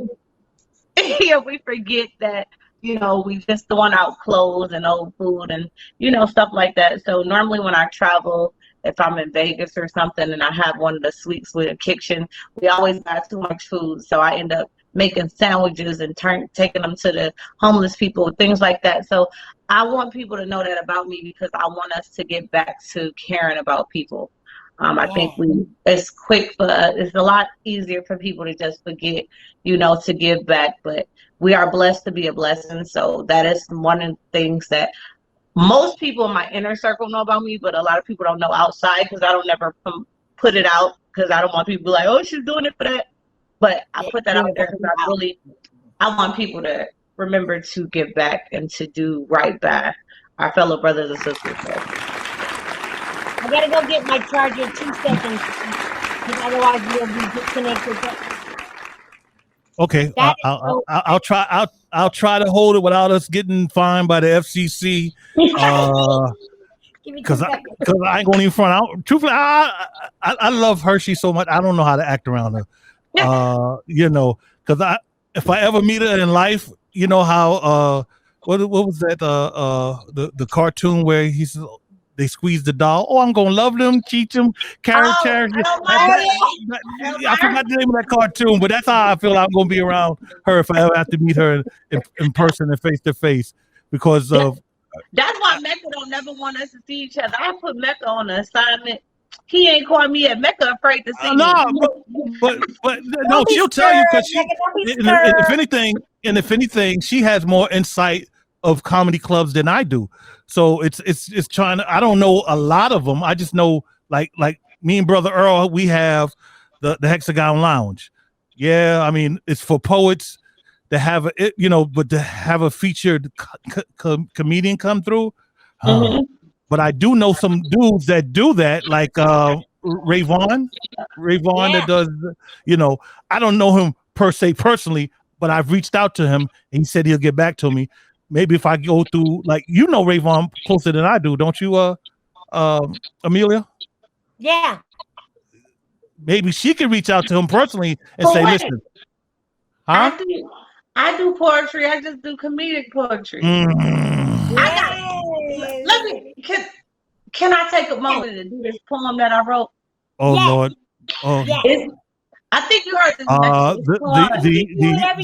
We forget that, you know, we just throwing out clothes and old food and, you know, stuff like that. So normally when I travel, if I'm in Vegas or something and I have one of the suites with a kitchen, we always buy too much food. So I end up making sandwiches and taking them to the homeless people, things like that. So I want people to know that about me because I want us to get back to caring about people. I think it's quick, but it's a lot easier for people to just forget, you know, to give back. But we are blessed to be a blessing. So that is one of the things that most people in my inner circle know about me, but a lot of people don't know outside because I don't never put it out because I don't want people to be like, oh, she's doing it for that. But I put that out there because I want people to remember to give back and to do right by our fellow brothers and sisters. So. I gotta go get my charger. 2 seconds, because otherwise we'll be disconnected. Okay, I'll try. I'll try to hold it without us getting fined by the FCC. Because I ain't going even front. Truthfully, I love Hershey so much. I don't know how to act around her. You know, because if I ever meet her in life, you know how what was that the cartoon where they squeeze the doll. Oh, I'm gonna love them, teach them, carrot. I forgot the name of that cartoon, but that's how I feel I'm gonna be around her if I ever have to meet her in person and face to face. Because of that's why Mecca don't never want us to see each other. I put Mecca on an assignment. He ain't called me yet. Mecca afraid to see me. But no, she'll tell you because if anything, she has more insight of comedy clubs than I do. So it's trying to, I don't know a lot of them. I just know like me and Brother Earl, we have the Hexagon Lounge. Yeah, I mean, it's for poets to have it, you know, but to have a featured comedian come through. But I do know some dudes that do that, like Ray Vaughn that does, you know, I don't know him per se personally, but I've reached out to him and he said he'll get back to me. Maybe if I go through, like, you know, Ray Vaughn closer than I do, don't you, Amelia? Yeah. Maybe she could reach out to him personally and say, listen. Huh? I do poetry. I just do comedic poetry. Can I take a moment to do this poem that I wrote? Oh Yes. Lord. Oh. Yes. I think you heard this.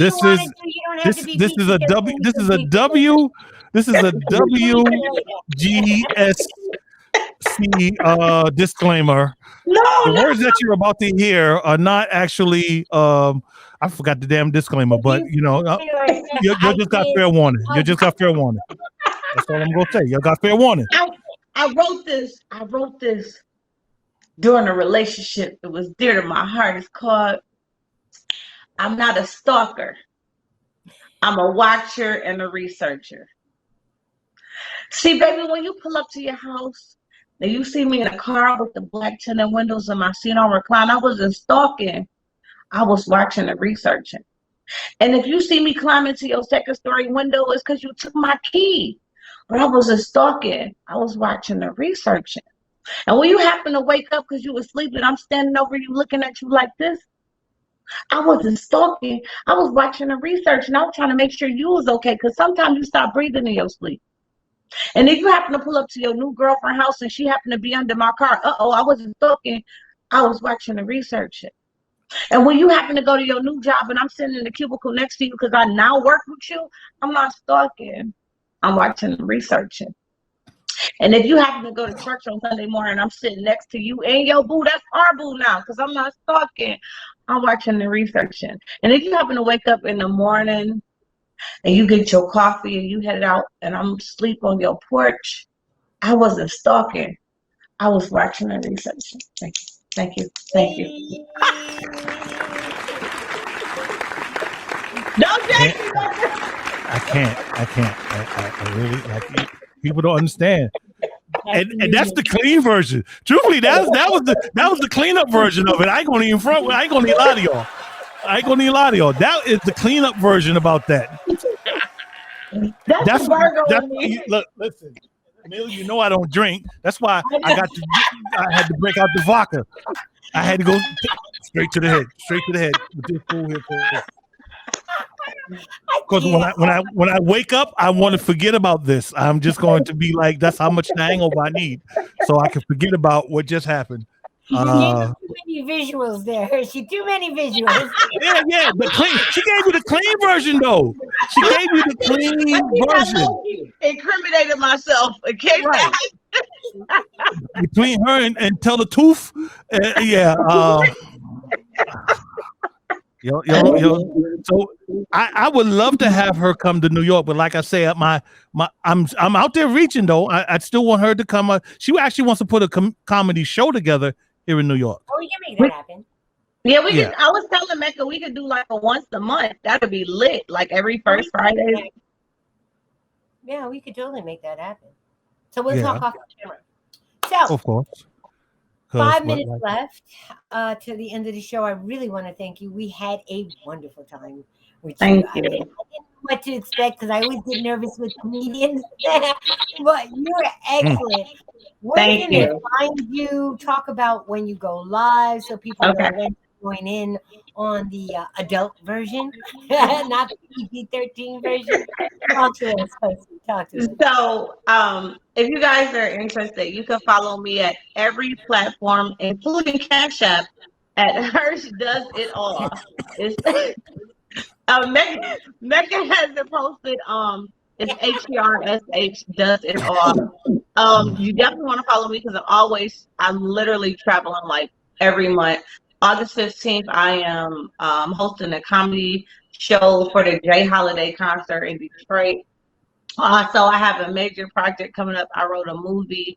This is a WGSC disclaimer. The words that you're about to hear are not actually I forgot the damn disclaimer, but you just got fair warning. You just got fair warning. That's all I'm gonna say. You got fair warning. I wrote this during a relationship. It was dear to my heart. It's called I'm Not a Stalker. I'm a watcher and a researcher. See, baby, when you pull up to your house and you see me in a car with the black tinted windows and my seat on recline, I wasn't stalking. I was watching and researching. And if you see me climb into your second story window, it's because you took my key. But I wasn't stalking. I was watching and researching. And when you happen to wake up because you were sleeping, I'm standing over you looking at you like this, I wasn't stalking. I was watching and researching. I was trying to make sure you was okay, because sometimes you stop breathing in your sleep. And if you happen to pull up to your new girlfriend's house and she happened to be under my car, I wasn't stalking. I was watching and researching. And when you happen to go to your new job and I'm sitting in the cubicle next to you because I now work with you, I'm not stalking. I'm watching and researching. And if you happen to go to church on Sunday morning, I'm sitting next to you and your boo, that's our boo now, because I'm not stalking. I'm watching and researching. And if you happen to wake up in the morning and you get your coffee and you head out and I'm asleep on your porch, I wasn't stalking. I was watching and researching. Thank you. Thank you. Thank you. Don't take me. I can't. I really like people don't understand. And that's the clean version. Truthfully, that was the cleanup version of it. I ain't gonna even lie to y'all. That is the cleanup version about that. That's look, listen, Emil, you know I don't drink. That's why I had to break out the vodka. I had to go straight to the head with this fool here. Because when I wake up, I want to forget about this. I'm just going to be like, that's how much hangover I need, so I can forget about what just happened. Too many visuals there. She too many visuals. Yeah. But clean. She gave you the clean version, though. She gave you the clean version. Incriminated myself. Okay. Right. Between her and Tell the Tooth, Yo. So I would love to have her come to New York, but like I say, I'm out there reaching though. I still want her to come. She actually wants to put a comedy show together here in New York. Oh, we can make that happen. Yeah, we can. I was telling Mecca we could do like a once a month. That'd be lit, like every first Friday. Yeah, we could totally make that happen. So we'll talk off the camera. So, of course. 5 minutes left to the end of the show. I really want to thank you. We had a wonderful time with you. Thank you. I didn't know what to expect because I always get nervous with comedians, but you're excellent. Where can they find you? Talk about when you go live so people know when to join in on the adult version, not the PG-13 version. Talk to us. So, if you guys are interested, you can follow me at every platform, including Cash App, at Hersh Does It All. Mecca has it posted. It's HERSH Does It All. You definitely want to follow me because I'm literally traveling like every month. August 15th, I am hosting a comedy show for the Jay Holiday concert in Detroit. So I have a major project coming up. I wrote a movie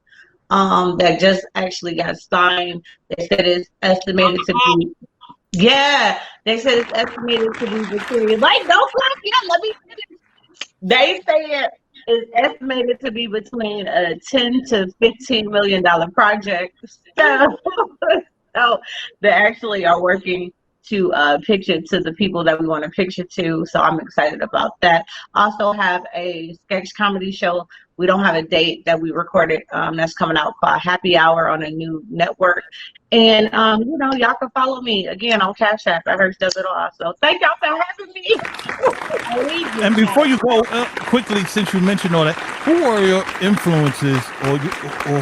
that just actually got signed. They said it's estimated to be, they said it's estimated to be between, like, don't clap yet, let me finish. They say it's estimated to be between a $10 to $15 million project. So they actually are working to pitch it to the people that we want to pitch it to. So I'm excited about that. Also have a sketch comedy show We don't have a date that we recorded that's coming out called Happy Hour on a new network. And, you know, y'all can follow me again on Cash App. Hersh does it all. So thank y'all for having me. And before you go, quickly, since you mentioned all that, who are your influences, or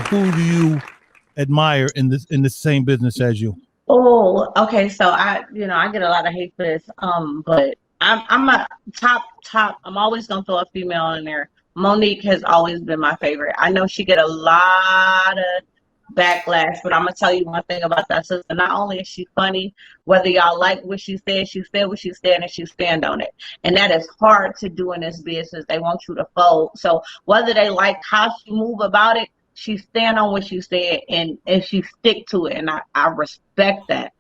who do you admire in the same business as you? Oh, okay. So I get a lot of hate for this. But I'm a top. I'm always gonna throw a female in there. Monique has always been my favorite. I know she get a lot of backlash, but I'm gonna tell you one thing about that sister. Not only is she funny, whether y'all like what she said what she said, and she stand on it. And that is hard to do in this business. They want you to fold. So whether they like how she move about it, she stand on what she said and she stick to it. And I respect that.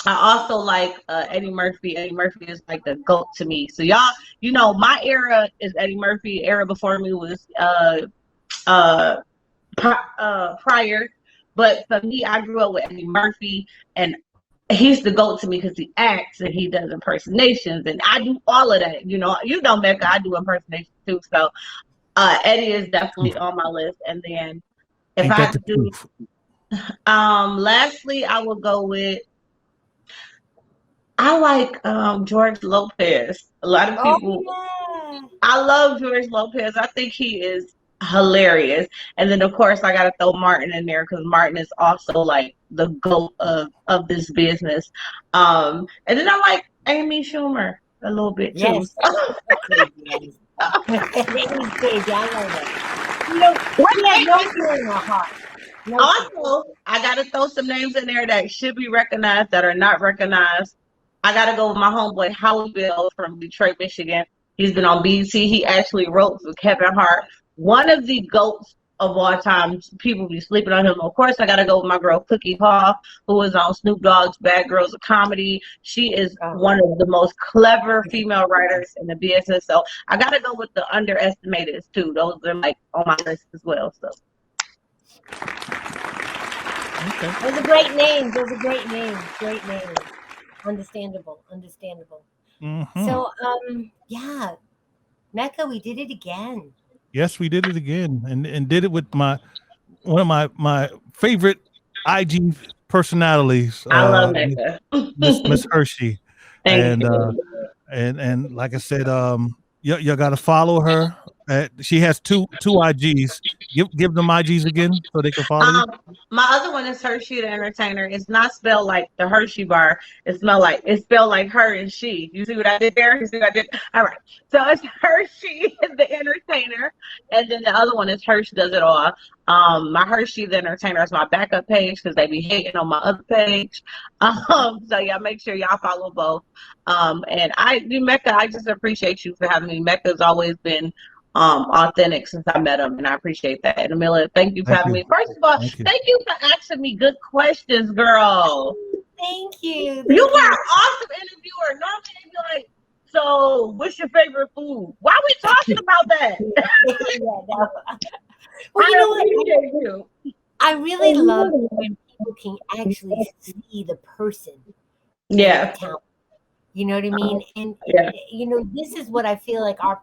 I also like Eddie Murphy. Eddie Murphy is like the GOAT to me. So y'all, you know, my era is Eddie Murphy. Era before me was Pryor. But for me, I grew up with Eddie Murphy, and he's the GOAT to me because he acts and he does impersonations, and I do all of that. You know, Mecca, I do impersonations too. So Eddie is definitely on my list. And then if I have to do, lastly, I will go with, I like George Lopez. A lot of people, I love George Lopez. I think he is hilarious. And then of course I gotta throw Martin in there because Martin is also like the GOAT of this business. And then I like Amy Schumer a little bit too. Yes. Also, I gotta throw some names in there that should be recognized that are not recognized. I gotta go with my homeboy Howie Bill from Detroit, Michigan. He's been on BET. He actually wrote for Kevin Hart. One of the GOATs of all time. People be sleeping on him. Of course, I gotta go with my girl Cookie Hall, who is on Snoop Dogg's Bad Girls of Comedy. She is one of the most clever female writers in the business. So I gotta go with the underestimated too. Those are like on my list as well. So. Okay. Those are great names. Great names. Understandable. Mm-hmm. So, yeah, Mecca, we did it again. Yes, we did it again, and did it with one of my favorite IG personalities. I love Mecca. Miss Hershey. Thank you. And like I said, you got to follow her. She has two IGs. Give them IGs again so they can follow you. My other one is Hershey the Entertainer. It's not spelled like the Hershey bar. It's spelled like her and she. You see what I did there? You see what I did? All right. So it's Hershey the Entertainer, and then the other one is Hershey Does It All. My Hershey the Entertainer is my backup page because they be hating on my other page. So yeah, make sure y'all follow both. And Mecca, I just appreciate you for having me. Mecca's always been authentic since I met him, and I appreciate that. And Amelia, thank you for having me. First of all, thank you for asking me good questions, girl. Thank you. You were an awesome interviewer. Normally they'd be like, so what's your favorite food? Why are we talking about that? Well, you know what? I really love when people can actually see the person. Yeah. You know what I mean? And, you know, this is what I feel like our,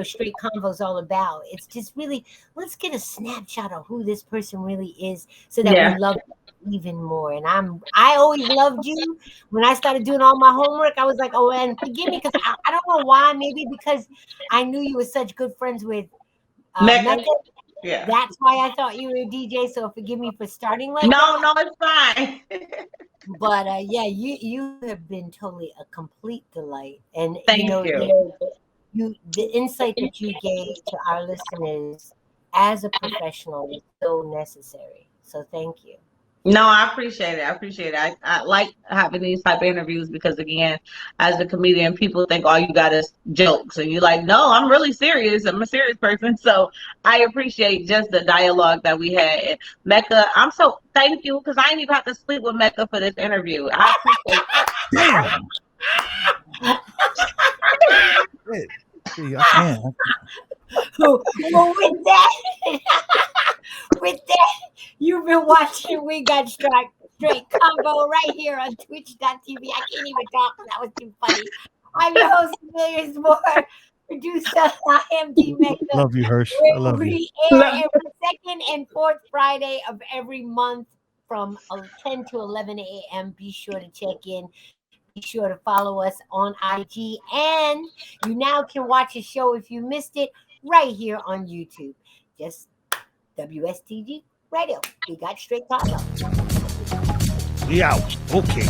straight convo is all about. It's just really, let's get a snapshot of who this person really is so that we love them even more. And I always loved you. When I started doing all my homework, I was like, oh, and forgive me, because I don't know why. Maybe because I knew you were such good friends with Mecca. Yeah. That's why I thought you were a DJ. So forgive me for starting like that. No, it's fine. But you have been totally a complete delight, and Thank you. The insight that you gave to our listeners as a professional is so necessary. So thank you. No, I appreciate it. I like having these type of interviews because, again, as a comedian, people think all you got is jokes. And you're like, no, I'm really serious. I'm a serious person. So I appreciate just the dialogue that we had. And Mecca, thank you, because I didn't even have to sleep with Mecca for this interview. I appreciate that. Well, with that, you've been watching We Got Straight Convo right here on twitch.tv. I can't even talk. That was too funny. I'm your host, Millions More. Producer MD Mecca. Love you, Hirsch. I love you. We air every second and fourth Friday of every month from 10 to 11 a.m. Be sure to check in. Be sure to follow us on IG. And you now can watch a show if you missed it right here on YouTube. Just WSTG Radio. We got straight talk. We out. Okay.